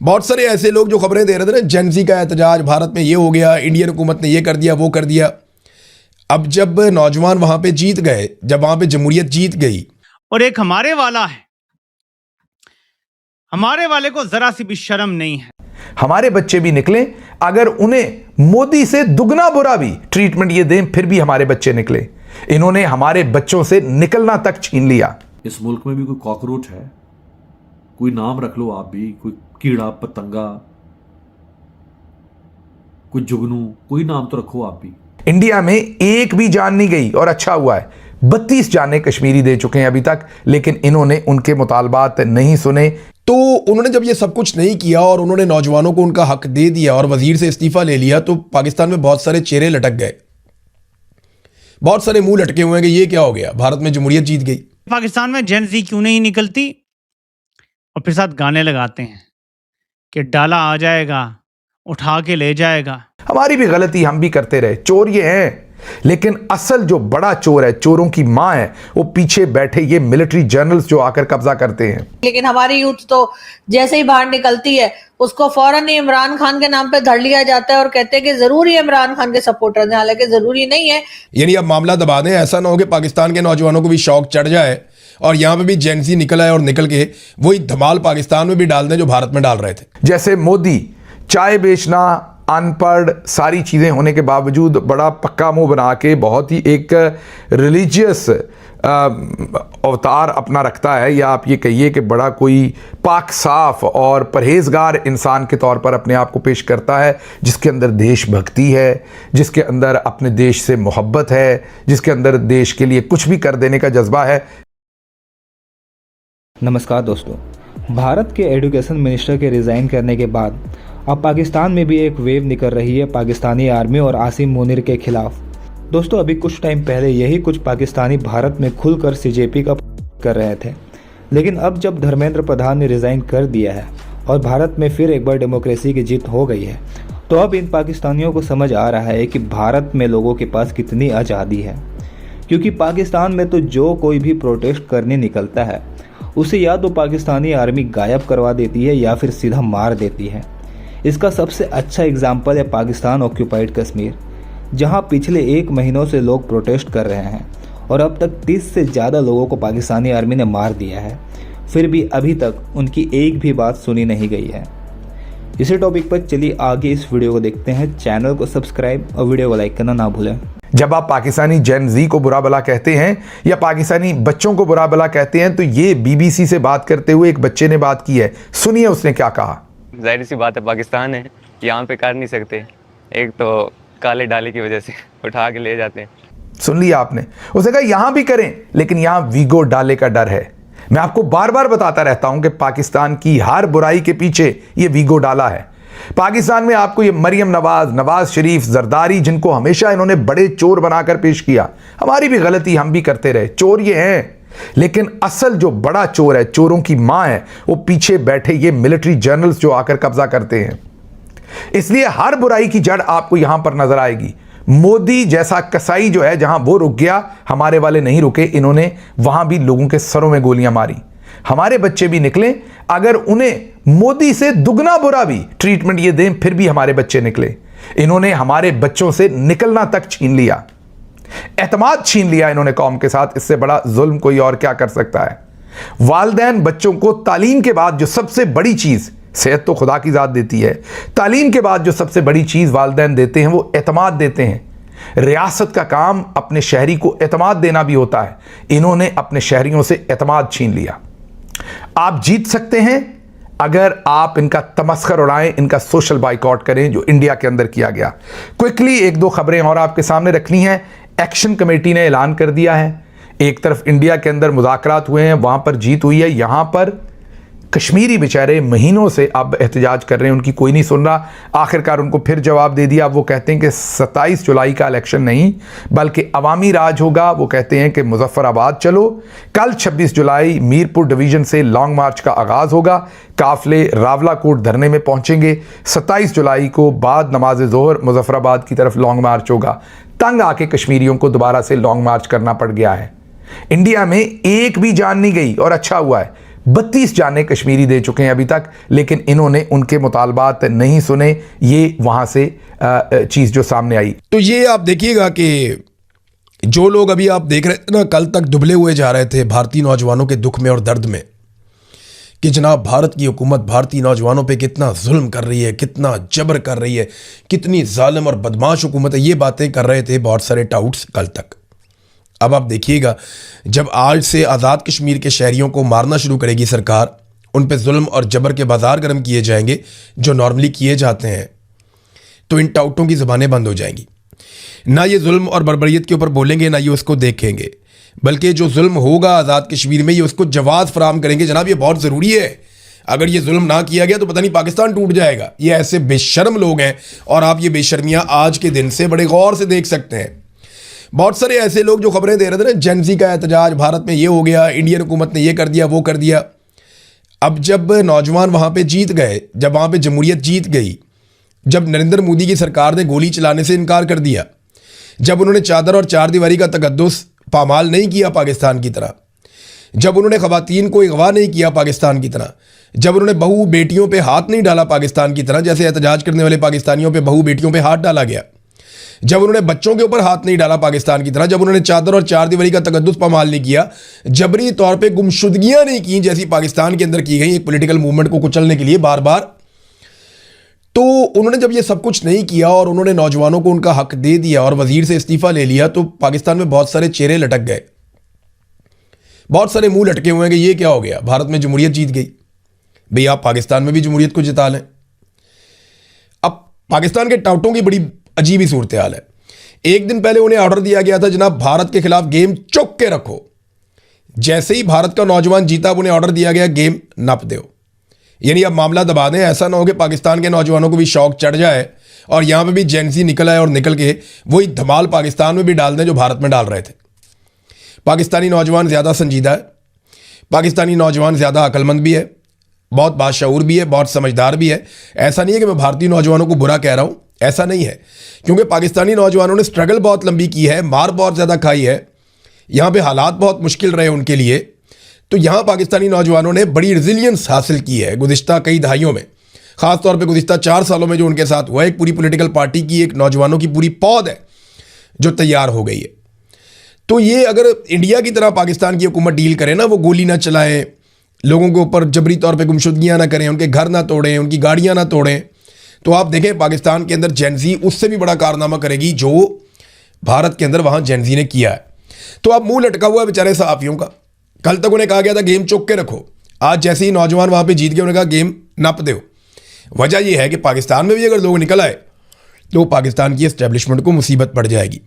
बहुत सारे ऐसे लोग जो खबरें दे रहे थे ना, जेनजी का एहतजाज, भारत में ये हो गया, इंडियन हुकूमत ने ये कर दिया, वो कर दिया। अब जब नौजवान वहां पे जीत गए, जब वहां पे जमहूरियत जीत गई, और एक हमारे वाला है, हमारे वाले को जरा सी भी शर्म नहीं है। हमारे बच्चे भी निकले, अगर उन्हें मोदी से दुगना बुरा भी ट्रीटमेंट ये दें, फिर भी हमारे बच्चे निकले। इन्होंने हमारे बच्चों से निकलना तक छीन लिया। इस मुल्क में भी कोई कॉकरोच है, कोई नाम रख लो आप भी, कोई कीड़ा पतंगा, कोई जुगनू, कोई नाम तो रखो आप भी। इंडिया में एक भी जान नहीं गई, और अच्छा हुआ है। 32 जानें कश्मीरी दे चुके हैं अभी तक, लेकिन इन्होंने उनके मुतालबात नहीं सुने। तो उन्होंने जब ये सब कुछ नहीं किया और उन्होंने नौजवानों को उनका हक दे दिया और वजीर से इस्तीफा ले लिया, तो पाकिस्तान में बहुत सारे चेहरे लटक गए, बहुत सारे मुंह लटके हुए हैं कि ये क्या हो गया, भारत में जमहूरियत जीत गई। पाकिस्तान में जेन जी क्यों नहीं निकलती, और फिर साथ गाने लगाते हैं कि डाला आ जाएगा, उठा के ले जाएगा। हमारी भी गलती, हम भी करते रहे, चोर ये हैं, लेकिन असल जो बड़ा चोर है, चोरों की मां है, वो पीछे बैठे ये मिलिट्री जनरल्स जो आकर कब्जा करते हैं। लेकिन हमारी यूथ तो जैसे ही बाहर निकलती है, उसको फौरन ही इमरान खान के नाम पे धर लिया जाता है और कहते हैं कि जरूरी इमरान खान के सपोर्टर हैं, हालांकि जरूरी नहीं है। यानी अब मामला दबा दें, ऐसा ना हो कि पाकिस्तान के नौजवानों को भी शौक चढ़ जाए और यहाँ पे भी जेनजी निकल आए और निकल के वही धमाल पाकिस्तान में भी डाल दें जो भारत में डाल रहे थे। जैसे मोदी चाय बेचना, अनपढ़, सारी चीज़ें होने के बावजूद बड़ा पक्का मुंह बना के बहुत ही एक रिलीजियस अवतार अपना रखता है, या आप ये कहिए कि बड़ा कोई पाक साफ और परहेजगार इंसान के तौर पर अपने आप को पेश करता है, जिसके अंदर देशभक्ति है, जिसके अंदर अपने देश से मोहब्बत है, जिसके अंदर देश के लिए कुछ भी कर देने का जज्बा है। नमस्कार दोस्तों, भारत के एजुकेशन मिनिस्टर के रिज़ाइन करने के बाद अब पाकिस्तान में भी एक वेव निकल रही है पाकिस्तानी आर्मी और आसिम मुनीर के खिलाफ। दोस्तों, अभी कुछ टाइम पहले यही कुछ पाकिस्तानी भारत में खुलकर सीजेपी का कर रहे थे, लेकिन अब जब धर्मेंद्र प्रधान ने रिज़ाइन कर दिया है और भारत में फिर एक बार डेमोक्रेसी की जीत हो गई है, तो अब इन पाकिस्तानियों को समझ आ रहा है कि भारत में लोगों के पास कितनी आज़ादी है। क्योंकि पाकिस्तान में तो जो कोई भी प्रोटेस्ट करने निकलता है, उसे या तो पाकिस्तानी आर्मी गायब करवा देती है या फिर सीधा मार देती है। इसका सबसे अच्छा एग्जाम्पल है पाकिस्तान ऑक्यूपाइड कश्मीर, जहां पिछले 1 महीनों से लोग प्रोटेस्ट कर रहे हैं और अब तक 30 से ज़्यादा लोगों को पाकिस्तानी आर्मी ने मार दिया है, फिर भी अभी तक उनकी एक भी बात सुनी नहीं गई है। इसी टॉपिक पर चलिए आगे इस वीडियो को देखते हैं। चैनल को सब्सक्राइब और वीडियो को लाइक करना ना भूलें। जब आप पाकिस्तानी जेन जी को बुरा भला कहते हैं या पाकिस्तानी बच्चों को बुरा भला कहते हैं, तो ये बीबीसी से बात करते हुए एक बच्चे ने बात की है, सुनिए उसने क्या कहा। जाहिर सी बात है, पाकिस्तान है, यहाँ पे कर नहीं सकते, एक तो काले डाले की वजह से उठा के ले जाते हैं। सुन लिया आपने, उसने कहा यहां भी करें, लेकिन यहां वीगो डाले का डर है। मैं आपको बार बार बताता रहता हूं कि पाकिस्तान की हर बुराई के पीछे ये वीगो डाला है। पाकिस्तान में आपको ये मरियम नवाज, नवाज शरीफ, जरदारी, जिनको हमेशा इन्होंने बड़े चोर बनाकर पेश किया, हमारी भी गलती, हम भी करते रहे, चोर ये हैं, लेकिन असल जो बड़ा चोर है, चोरों की मां है, वो पीछे बैठे ये मिलिट्री जनरल्स जो आकर कब्जा करते हैं। इसलिए हर बुराई की जड़ आपको यहां पर नजर आएगी। मोदी जैसा कसाई जो है, जहां वो रुक गया, हमारे वाले नहीं रुके, इन्होंने वहां भी लोगों के सरों में गोलियां मारी। हमारे बच्चे भी निकले, अगर उन्हें मोदी से दुगना बुरा भी ट्रीटमेंट ये दें, फिर भी हमारे बच्चे निकले। इन्होंने हमारे बच्चों से निकलना तक छीन लिया, एतमाद छीन लिया इन्होंने कौम के साथ। इससे बड़ा जुल्म कोई और क्या कर सकता है। वालिदैन बच्चों को तालीम के बाद जो सबसे बड़ी चीज, सेहत तो खुदा की जात देती है, तालीम के बाद जो सबसे बड़ी चीज वालिदैन देते हैं वो एतमाद देते हैं। रियासत का काम अपने शहरी को एतमाद देना भी होता है। इन्होंने अपने शहरियों से एतमाद छीन लिया। आप जीत सकते हैं अगर आप इनका तमस्खर उड़ाएं, इनका सोशल बाइकआउट करें, जो इंडिया के अंदर किया गया। क्विकली 1-2 खबरें और आपके सामने रखनी है। एक्शन कमेटी ने ऐलान कर दिया है, एक तरफ इंडिया के अंदर मुज़ाकरात हुए हैं, वहां पर जीत हुई है, यहां पर कश्मीरी बेचारे महीनों से अब एहतजाज कर रहे हैं, उनकी कोई नहीं सुन रहा। आखिरकार उनको फिर जवाब दे दिया। अब वो कहते हैं कि 27 जुलाई का इलेक्शन नहीं बल्कि अवामी राज होगा। वो कहते हैं कि मुजफ्फराबाद चलो। कल 26 जुलाई मीरपुर डिवीज़न से लॉन्ग मार्च का आगाज़ होगा। काफिले रावलाकोट धरने में पहुंचेंगे। 27 जुलाई को बाद नमाज ज़ोहर मुजफ्फराबाद की तरफ लॉन्ग मार्च होगा। तंग आके कश्मीरियों को दोबारा से लॉन्ग मार्च करना पड़ गया है। इंडिया में एक भी जान नहीं गई, और अच्छा हुआ है। 32 जाने कश्मीरी दे चुके हैं अभी तक, लेकिन इन्होंने उनके मुतालबात नहीं सुने। ये वहां से चीज़ जो सामने आई। तो ये आप देखिएगा कि जो लोग अभी आप देख रहे थे ना, कल तक दुबले हुए जा रहे थे भारतीय नौजवानों के दुख में और दर्द में, कि जनाब भारत की हुकूमत भारतीय नौजवानों पे कितना जुल्म कर रही है, कितना जबर कर रही है, कितनी जालिम और बदमाश हुकूमत है, ये बातें कर रहे थे बहुत सारे टाउट्स कल तक। अब आप देखिएगा, जब आज से आज़ाद कश्मीर के शहरियों को मारना शुरू करेगी सरकार, उन पे जुल्म और जबर के बाजार गर्म किए जाएंगे जो नॉर्मली किए जाते हैं, तो इन टाउटों की ज़बानें बंद हो जाएंगी। ना ये जुल्म और बर्बरियत के ऊपर बोलेंगे, ना ये उसको देखेंगे, बल्कि जो जुल्म होगा आज़ाद कश्मीर में ये उसको जवाब फराम करेंगे। जनाब ये बहुत ज़रूरी है, अगर ये जुल्म ना किया गया तो पता नहीं पाकिस्तान टूट जाएगा। ये ऐसे बेशर्म लोग हैं और आप ये बेशर्मियाँ आज के दिन से बड़े गौर से देख सकते हैं। बहुत सारे ऐसे लोग जो खबरें दे रहे थे ना, जेनजी का एहतजाज, भारत में ये हो गया, इंडियन हुकूमत ने ये कर दिया, वो कर दिया। अब जब नौजवान वहाँ पर जीत गए, जब वहाँ पर जमहूरियत जीत गई, जब नरेंद्र मोदी की सरकार ने गोली चलाने से इनकार कर दिया, जब उन्होंने चादर और चार दीवारी का तकद्दुस पामाल नहीं किया पाकिस्तान की तरह, जब उन्होंने ख़वातीन को अगवा नहीं किया पाकिस्तान की तरह, जब उन्होंने बहू बेटियों पे हाथ नहीं डाला पाकिस्तान की तरह, जैसे एहतजाज करने वाले पाकिस्तानियों पे बहू बेटियों पे हाथ डाला गया, जब उन्होंने बच्चों के ऊपर हाथ नहीं डाला पाकिस्तान की तरह, जब उन्होंने चादर और चार दीवारी का तकद्दुस पामाल नहीं किया, जबरी तौर पर गुमशुदगियाँ नहीं की जैसी पाकिस्तान के अंदर की गई एक पोलिटिकल मूवमेंट को कुचलने के लिए बार बार, तो उन्होंने जब ये सब कुछ नहीं किया और उन्होंने नौजवानों को उनका हक दे दिया और वजीर से इस्तीफा ले लिया, तो पाकिस्तान में बहुत सारे चेहरे लटक गए, बहुत सारे मुंह लटके हुए हैं कि ये क्या हो गया, भारत में जमहूरियत जीत गई। भाई आप पाकिस्तान में भी जमहूरियत को जिता लें। अब पाकिस्तान के टाउटों की बड़ी अजीब ही सूरत हाल है। एक दिन पहले उन्हें ऑर्डर दिया गया था, जनाब भारत के खिलाफ गेम चुक के रखो। जैसे ही भारत का नौजवान जीता, उन्हें ऑर्डर दिया गया गेम नप दो, यानी अब मामला दबा दें। ऐसा ना हो कि पाकिस्तान के नौजवानों को भी शौक चढ़ जाए और यहाँ पे भी जेनजी निकल आए और निकल के वही धमाल पाकिस्तान में भी डाल दें जो भारत में डाल रहे थे। पाकिस्तानी नौजवान ज़्यादा संजीदा है, पाकिस्तानी नौजवान ज़्यादा अक्लमंद भी है, बहुत बाशऊर भी है, बहुत समझदार भी है। ऐसा नहीं है कि मैं भारतीय नौजवानों को बुरा कह रहा हूँ, ऐसा नहीं है, क्योंकि पाकिस्तानी नौजवानों ने स्ट्रगल बहुत लंबी की है, मार बहुत ज़्यादा खाई है, यहाँ पर हालात बहुत मुश्किल रहे उनके लिए। तो यहाँ पाकिस्तानी नौजवानों ने बड़ी रेजिलियंस हासिल की है गुज़िश्ता कई दहाइयों में, ख़ास तौर पे गुज़िश्ता 4 सालों में जो उनके साथ हुआ है। एक पूरी पॉलिटिकल पार्टी की, एक नौजवानों की पूरी पौध है जो तैयार हो गई है। तो ये अगर इंडिया की तरह पाकिस्तान की हुकूमत डील करे ना, वो गोली ना चलाएं, लोगों के ऊपर जबरी तौर पर गुमशुदगियाँ ना करें, उनके घर ना तोड़ें, उनकी गाड़ियाँ ना तोड़ें, तो आप देखें पाकिस्तान के अंदर जेनजी उससे भी बड़ा कारनामा करेगी जो भारत के अंदर वहाँ जेनजी ने किया है। तो अब मुँह लटका हुआ है बेचारे सहाफ़ियों का। कल तक उन्हें कहा गया था गेम चुक के रखो, आज जैसे ही नौजवान वहाँ पे जीत गए उन्हें कहा गेम नप दो। वजह यह है कि पाकिस्तान में भी अगर लोग निकल आए तो पाकिस्तान की एस्टेब्लिशमेंट को मुसीबत पड़ जाएगी।